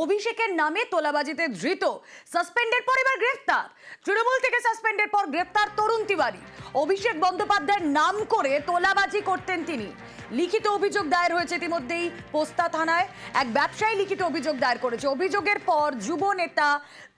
অভিষেকের নামে তোলাবাজিতে ধৃত, সাসপেন্ডের পর এবার গ্রেফতার। তৃণমূল থেকে সাসপেন্ডের পর গ্রেফতার তরুণ তিওয়ারি। অভিষেক বন্দ্যোপাধ্যায়ের নাম করে তোলাবাজি করতেন তিনি। লিখিত অভিযোগ দায়ের হয়েছে ইতিমধ্যেই পোস্তা থানায়। এক ব্যবসায়ী লিখিত অভিযোগ দায়ের করেছে। অভিযোগের পর যুব নেতা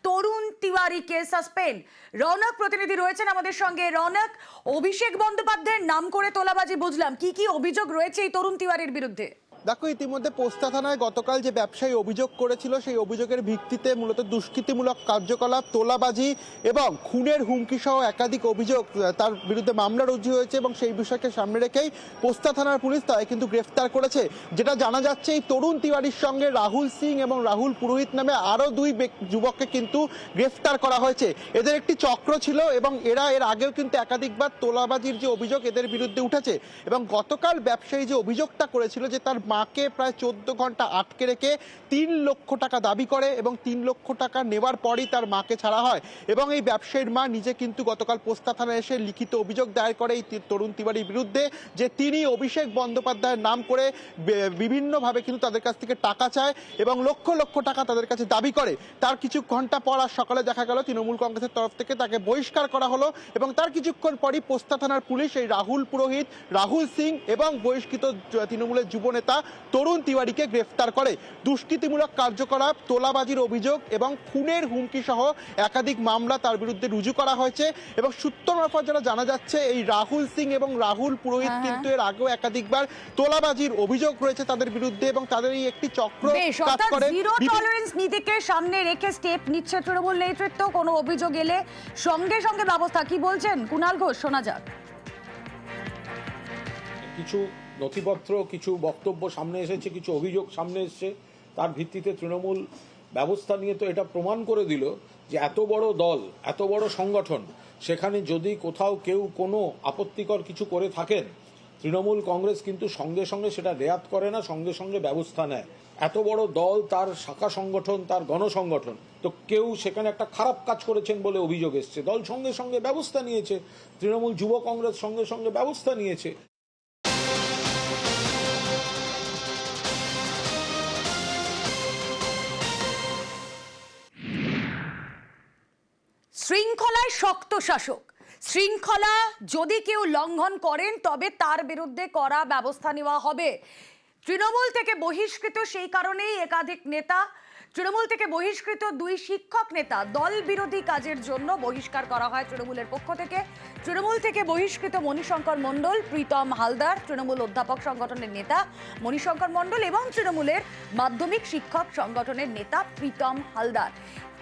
তরুণ তিওয়ারিকে সাসপেন্ড। রৌনক প্রতিনিধি রয়েছেন আমাদের সঙ্গে। রৌনক, অভিষেক বন্দ্যোপাধ্যায়ের নাম করে তোলাবাজি বুঝলাম, কি কি অভিযোগ রয়েছে এই তরুণ তিওয়ারির বিরুদ্ধে? দেখো, ইতিমধ্যে পোস্তা থানায় গতকাল যে ব্যবসায়ী অভিযোগ করেছিল সেই অভিযোগের ভিত্তিতে মূলত দুষ্কৃতিমূলক কার্যকলাপ, তোলাবাজি এবং খুনের হুমকি সহ একাধিক অভিযোগ তার বিরুদ্ধে মামলা রুজু হয়েছে এবং সেই বিষয়কে সামনে রেখেই পোস্তা থানার পুলিশ তাকে কিন্তু গ্রেফতার করেছে। যেটা জানা যাচ্ছে, এই তরুণ তিওয়ারির সঙ্গে রাহুল সিং এবং রাহুল পুরোহিত নামে আরও দুই যুবককে কিন্তু গ্রেফতার করা হয়েছে। এদের একটি চক্র ছিল এবং এরা এর আগেও কিন্তু একাধিকবার তোলাবাজির যে অভিযোগ এদের বিরুদ্ধে উঠেছে। এবং গতকাল ব্যবসায়ী যে অভিযোগটা করেছিল যে তার মাকে প্রায় 14 ঘন্টা আটকে রেখে 3 লক্ষ টাকা দাবি করে এবং 3 লক্ষ টাকা নেওয়ার পরই তার মাকে ছাড়া হয়। এবং এই ব্যবসায়ীর মা নিজে কিন্তু গতকাল পোস্তা থানায় এসে লিখিত অভিযোগ দায়ের করে এই তরুণ তিওয়ারির বিরুদ্ধে যে তিনি অভিষেক বন্দ্যোপাধ্যায়ের নাম করে বিভিন্নভাবে কিন্তু তাদের কাছ থেকে টাকা চায় এবং লক্ষ লক্ষ টাকা তাদের কাছে দাবি করে। তার কিছু ঘন্টা পর আর সকালে দেখা গেল তৃণমূল কংগ্রেসের তরফ থেকে তাকে বহিষ্কার করা হলো এবং তার কিছুক্ষণ পরই পোস্তা থানার পুলিশ এই রাহুল পুরোহিত, রাহুল সিং এবং বহিষ্কৃত তৃণমূলের যুব নেতা তরুণ তিওয়ারিকে গ্রেফতার করে। দুষ্কৃতিমূলক কার্যকলাপ, তোলাবাজির অভিযোগ এবং খুনের হুমকি সহ একাধিক মামলা তার বিরুদ্ধে রুজু করা হয়েছে। এবং সূত্র মারফত যারা জানা যাচ্ছে, এই রাহুল সিং এবং রাহুল পুরোহিত কিন্তু এর আগেও একাধিকবার তোলাবাজির অভিযোগ রয়েছে তাদের বিরুদ্ধে এবং তাদের এই একটি চক্র কাজ করে। জিরো টলারেন্স নীতিকে সামনে রেখে স্টেপ নিচ্ছে তৃণমূল নেতৃত্ব। কোনো অভিযোগ এলে সঙ্গে সঙ্গে ব্যবস্থা, কি বলছেন কুণাল ঘোষ? শোনা যাক। কিছু নথিপত্র, কিছু বক্তব্য সামনে এসেছে, কিছু অভিযোগ সামনে এসেছে, তার ভিত্তিতে তৃণমূল ব্যবস্থা নিয়ে তো এটা প্রমাণ করে দিল যে এত বড় দল, এত বড় সংগঠন, সেখানে যদি কোথাও কেউ কোনো আপত্তিকর কিছু করে থাকেন, তৃণমূল কংগ্রেস কিন্তু সঙ্গে সঙ্গে সেটা রেয়াত করে না, সঙ্গে সঙ্গে ব্যবস্থা নেয়। এত বড় দল, তার শাখা সংগঠন, তার গণসংগঠন, তো কেউ সেখানে একটা খারাপ কাজ করেছেন বলে অভিযোগ এসছে, দল সঙ্গে সঙ্গে ব্যবস্থা নিয়েছে। তৃণমূল যুব কংগ্রেস সঙ্গে সঙ্গে ব্যবস্থা নিয়েছে। শৃঙ্খলায় শক্ত শাসক। শৃঙ্খলা যদি কেউ লঙ্ঘন করেন তবে তার বিরুদ্ধে কড়া ব্যবস্থা নেওয়া হবে। তৃণমূল থেকে বহিষ্কৃত সেই কারণেই একাধিক নেতা, তৃণমূল থেকে বহিষ্কৃত 2 শিক্ষক নেতা দল বিরোধী কাজের জন্য বহিষ্কার করা হয় তৃণমূলের পক্ষ থেকে। তৃণমূল থেকে বহিষ্কৃত মণিশঙ্কর মণ্ডল, প্রীতম হালদার, তৃণমূল অধ্যাপক সংগঠনের নেতা মণিশঙ্কর মণ্ডল এবং তৃণমূলের মাধ্যমিক শিক্ষক সংগঠনের নেতা প্রীতম হালদার।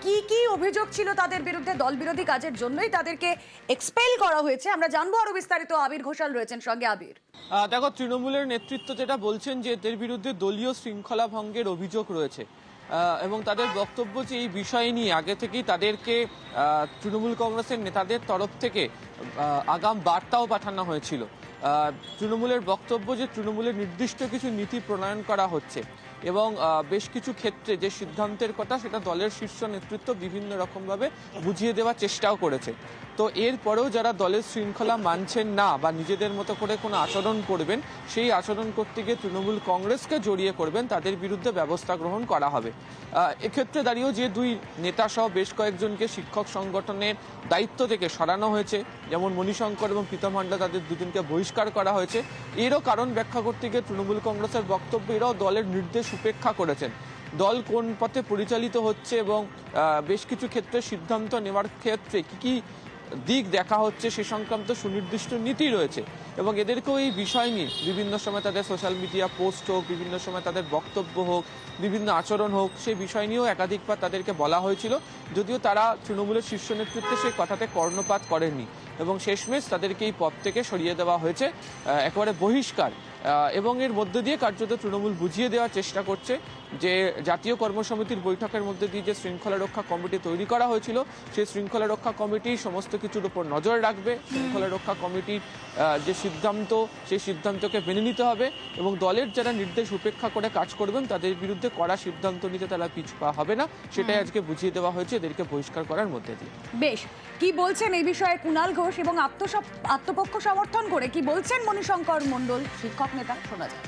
কি কি অভিযোগ ছিল তাদের বিরুদ্ধে? দল বিরোধী কাজের জন্যই তাদেরকে এক্সপেল করা হয়েছে। আমরা জানবো আরো বিস্তারিত। আবির ঘোষাল রয়েছেন সঙ্গে। আবির, দেখো, তৃণমূলের নেতৃত্ব যেটা বলছেন যে এদের বিরুদ্ধে দলীয় শৃঙ্খলা ভঙ্গের অভিযোগ রয়েছে এবং তাদের বক্তব্য যে এই বিষয় নিয়ে আগে থেকেই তাদেরকে তৃণমূল কংগ্রেসের নেতাদের তরফ থেকে আগাম বার্তাও পাঠানো হয়েছিল। তৃণমূলের বক্তব্য যে তৃণমূলের নির্দিষ্ট কিছু নীতি প্রণয়ন করা হচ্ছে এবং বেশ কিছু ক্ষেত্রে যে সিদ্ধান্তের কথা সেটা দলের শীর্ষ নেতৃত্ব বিভিন্ন রকমভাবে বুঝিয়ে দেওয়ার চেষ্টাও করেছে। তো এরপরেও যারা দলের শৃঙ্খলা মানছেন না বা নিজেদের মতো করে কোনো আচরণ করবেন, সেই আচরণ করতে গিয়ে তৃণমূল কংগ্রেসকে জড়িয়ে করবেন, তাদের বিরুদ্ধে ব্যবস্থা গ্রহণ করা হবে। এক্ষেত্রে দাঁড়িয়েও যে 2 নেতা সহ বেশ কয়েকজনকে শিক্ষক সংগঠনের দায়িত্ব থেকে সরানো হয়েছে, যেমন মণিশঙ্কর এবং প্রীতম হালদার, তাদের দুজনকে বহিষ্কার করা হয়েছে। এরও কারণ ব্যাখ্যা করতে গিয়ে তৃণমূল কংগ্রেসের বক্তব্য, এরাও দলের নির্দেশ উপেক্ষা করেছেন। দল কোন পথে পরিচালিত হচ্ছে এবং বেশ কিছু ক্ষেত্রে সিদ্ধান্ত নেওয়ার ক্ষেত্রে কি কি দিক দেখা হচ্ছে সে সংক্রান্ত সুনির্দিষ্ট নীতি রয়েছে এবং এদেরকেও এই বিষয় নিয়ে বিভিন্ন সময় তাদের সোশ্যাল মিডিয়া পোস্ট হোক, বিভিন্ন সময় তাদের বক্তব্য হোক, বিভিন্ন আচরণ হোক, সেই বিষয় নিয়েও একাধিকবার তাদেরকে বলা হয়েছিল, যদিও তারা তৃণমূলের শীর্ষ নেতৃত্বে সেই কথাতে কর্ণপাত করেননি এবং শেষমেশ তাদেরকে এই পদ থেকে সরিয়ে দেওয়া হয়েছে, একেবারে বহিষ্কার। এবং এর মধ্যে দিয়ে কার্যত তৃণমূল বুঝিয়ে দেওয়ার চেষ্টা করছে যে জাতীয় কর্মসমিতির বৈঠকের মধ্যে দিয়ে যে শৃঙ্খলা রক্ষা কমিটি তৈরি করা হয়েছিল, সেই শৃঙ্খলা রক্ষা কমিটি সমস্ত কিছুর উপর নজর রাখবে। শৃঙ্খলা রক্ষা কমিটির যে সিদ্ধান্ত, সেই সিদ্ধান্তকে মেনে নিতে হবে এবং দলের যারা নির্দেশ উপেক্ষা করে কাজ করবেন তাদের বিরুদ্ধে কড়া সিদ্ধান্ত নিতে তারা পিছপা হবে না, সেটাই আজকে বুঝিয়ে দেওয়া হয়েছে এদেরকে বহিষ্কার করার মধ্যে দিয়ে। বেশ, কি বলছেন এই বিষয়ে কুণাল ঘোষ এবং আত্মপক্ষ সমর্থন করে কি বলছেন মণিশঙ্কর মণ্ডল শিক্ষক নেতা? শোনা যায়।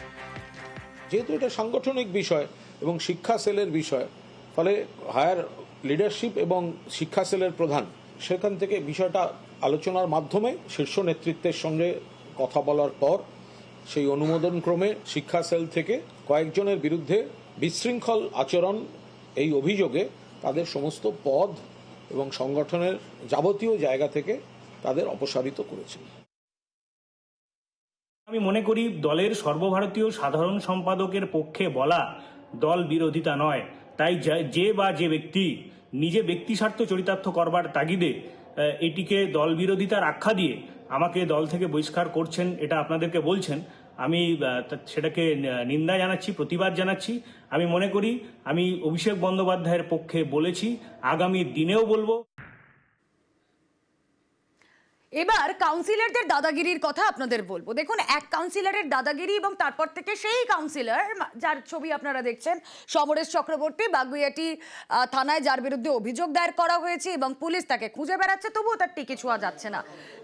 যেহেতু এটা সাংগঠনিক বিষয় এবং শিক্ষা সেলের বিষয়, ফলে হায়ার লিডারশিপ এবং শিক্ষা সেলের প্রধান সেখান থেকে বিষয়টা আলোচনার মাধ্যমে শীর্ষ নেতৃত্বের সঙ্গে কথা বলার পর সেই অনুমোদন ক্রমে শিক্ষা সেল থেকে কয়েকজনের বিরুদ্ধে বিশৃঙ্খল আচরণ এই অভিযোগে তাদের সমস্ত পদ এবং সংগঠনের যাবতীয় জায়গা থেকে তাদের অপসারিত করেছে। আমি মনে করি দলের সর্বভারতীয় সাধারণ সম্পাদকের পক্ষে বলা দল বিরোধিতা নয়। তাই যে ব্যক্তি নিজে ব্যক্তি স্বার্থ চরিতার্থ করবার তাগিদে এটিকে দল বিরোধিতার আখ্যা দিয়ে আমাকে দল থেকে বহিষ্কার করছেন, এটা আপনাদেরকে বলছেন, আমি সেটাকে নিন্দা জানাচ্ছি, প্রতিবাদ জানাচ্ছি। আমি মনে করি আমি অভিষেক বন্দ্যোপাধ্যায়ের পক্ষে বলেছি, আগামী দিনেও বলবো। এবার কাউন্সিলরদের দাদাগিরির কথা আপনাদের বলবো। দেখুন, এক কাউন্সিলরের দাদাগিরি এবং তারপর থেকে সেই কাউন্সিলর যার ছবি আপনারা দেখছেন, সমরেশ চক্রবর্তী, বাগুইআটি থানায় যার বিরুদ্ধে অভিযোগ দায়ের করা হয়েছে এবং পুলিশ তাকে খুঁজে বেড়াচ্ছে, তবুও তার টিকে ছোঁয়া যাচ্ছে না।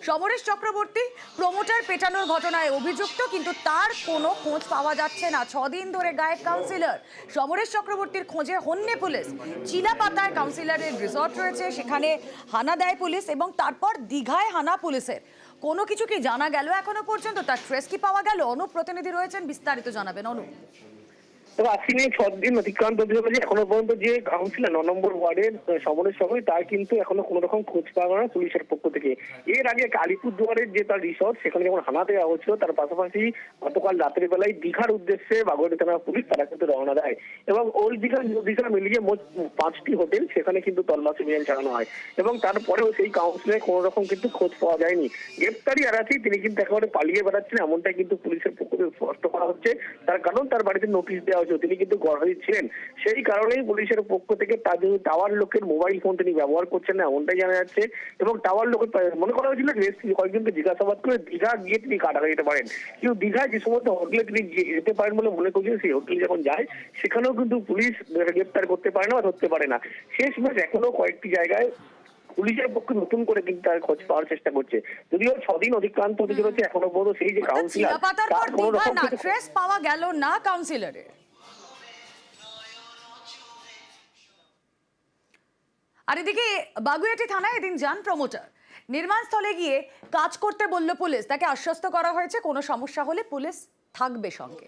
সমরেশ চক্রবর্তী প্রমোটার পেটানোর ঘটনায় অভিযুক্ত, কিন্তু তার কোনো খোঁজ পাওয়া যাচ্ছে না। 6 দিন ধরে গায়েব কাউন্সিলর। সমরেশ চক্রবর্তীর খোঁজে হন্যে পুলিশ। চিলাপাতায় কাউন্সিলরের রিসর্ট রয়েছে, সেখানে হানা দেয় পুলিশ এবং তারপর দীঘায় হানা পুলিশের। কোনো কিছু কি জানা গেল এখনো পর্যন্ত? তার ট্রেস কি পাওয়া গেল? অনুপ প্রতিনিধি রয়েছেন, বিস্তারিত জানাবেন অনুপ। তবে আজকে নিয়ে 6 দিন অতিক্রান্ত হয়েছে, এখনো পর্যন্ত যে কাউন্সিলর 9 নম্বর ওয়ার্ডের সমরেশ সভায় তার কিন্তু এখনো কোনো রকম খোঁজ পাওয়া না পুলিশের পক্ষ থেকে। এর আগে আলিপুরদুয়ারের যে তার রিসর্ট, সেখানে যখন হানা দেওয়া হচ্ছিল, তার পাশাপাশি গতকাল রাতের বেলায় দীঘার উদ্দেশ্যে বাগুইআটি থানার পুলিশ তারা কিন্তু রওনা দেয় এবং ওল্ড দীঘা নিউ দীঘা মিলিয়ে মোট 5টি হোটেল সেখানে কিন্তু তল্লাশি অভিযান চালানো হয় এবং তারপরেও সেই কাউন্সিলরের কোনো রকম কিন্তু খোঁজ পাওয়া যায়নি। গ্রেপ্তারি এড়াচ্ছি, তিনি কিন্তু একেবারে পালিয়ে বেড়াচ্ছেন, এমনটাই কিন্তু পুলিশের পক্ষ থেকে স্পষ্ট করা হচ্ছে। তার কারণ তার বাড়িতে নোটিশ দেওয়া হয়েছে, তিনি কিন্তু গড়হাজি ছিলেন। সেই কারণেই পুলিশের পক্ষ থেকে তার যদি টাওয়ার লোকের মোবাইল ফোন তিনি ব্যবহার করছেন না, এমনটাই জানা যাচ্ছে। এবং টাওয়ার লোকের মনে করা হয়েছিল কয়েকজনকে জিজ্ঞাসাবাদ করে দীঘা গিয়ে তিনি কাটা যেতে পারেন, কিন্তু দীঘায় যে সমস্ত হোটেলে তিনি যেতে পারেন বলে মনে করছেন, সেই হোটেলে যখন যায় সেখানেও কিন্তু পুলিশ গ্রেপ্তার করতে পারে না বা ধরতে পারে না। শেষমেশ এখনো কয়েকটি জায়গায় পুলিশের পক্ষে নতুন করে কিন্তু তার খোঁজ পাওয়ার চেষ্টা করছে, যদিও 6 দিন অতিক্রান্ত হতে চলেছে, এখনো পর্যন্ত সেই যে কাউন্সিলর তার কোনো রকম ট্রেস পাওয়া গেল না কাউন্সিলরের। আর এদিকে বাগুইআটি থানায় এদিন যান প্রমোটার। নির্মাণ স্থলে গিয়ে কাজ করতে বলল পুলিশ, তাকে আশ্বস্ত করা হয়েছে কোনো সমস্যা হলে পুলিশ থাকবে সঙ্গে।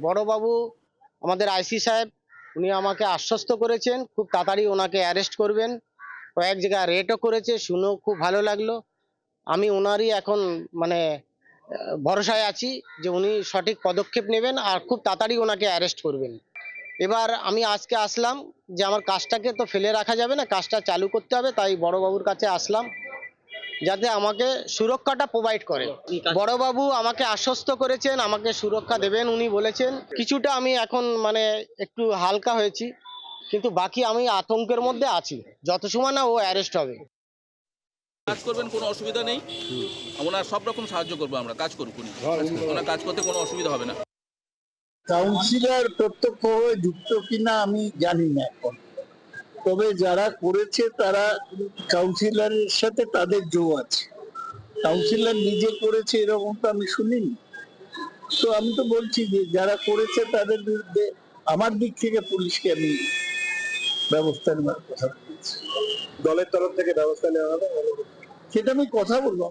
বড়বাবু আমাদের আইসি সাহেব, উনি আমাকে আশ্বস্ত করেছেন খুব তাড়াতাড়ি ওনাকে অ্যারেস্ট করবেন। কয়েক জায়গায় রেটও করেছে, শুনেও খুব ভালো লাগলো। আমি ওনারই এখন মানে ভরসায় আছি যে উনি সঠিক পদক্ষেপ নেবেন আর খুব তাড়াতাড়ি ওনাকে অ্যারেস্ট করবেন। এবার আমি আজকে আসলাম যে আমার কাজটাকে তো ফেলে রাখা যাবে না, কাজটা চালু করতে হবে, তাই বড়বাবুর কাছে আসলাম যাতে আমাকে সুরক্ষাটা প্রোভাইড করে। বড়বাবু আমাকে আশ্বস্ত করেছেন আমাকে সুরক্ষা দেবেন, উনি বলেছেন। কিছুটা আমি এখন মানে একটু হালকা হয়েছি, কিন্তু বাকি আমি আতঙ্কের মধ্যে আছি যত সময় না ও অ্যারেস্ট হবে। কাজ করবেন, কোনো অসুবিধা নেই, ওনার সব রকম সাহায্য করবো আমরা, কাজ করুক উনি, ওনার কাজ করতে কোনো অসুবিধা হবে না। কাউন্সিলর প্রত্যক্ষভাবে যুক্ত কিনা আমি জানি না এখন, তবে যারা করেছে তারা কাউন্সিলরের সাথে তাদের যোগ আছে। কাউন্সিলর নিজে করেছে এরকম তো আমি শুনিনি। তো আমি তো বলছি যে যারা করেছে তাদের বিরুদ্ধে আমার দিক থেকে পুলিশকে আমি ব্যবস্থা নেওয়ার কথা বলছি। দলের তরফ থেকে ব্যবস্থা নেওয়া হবে সেটা আমি কথা বলবো।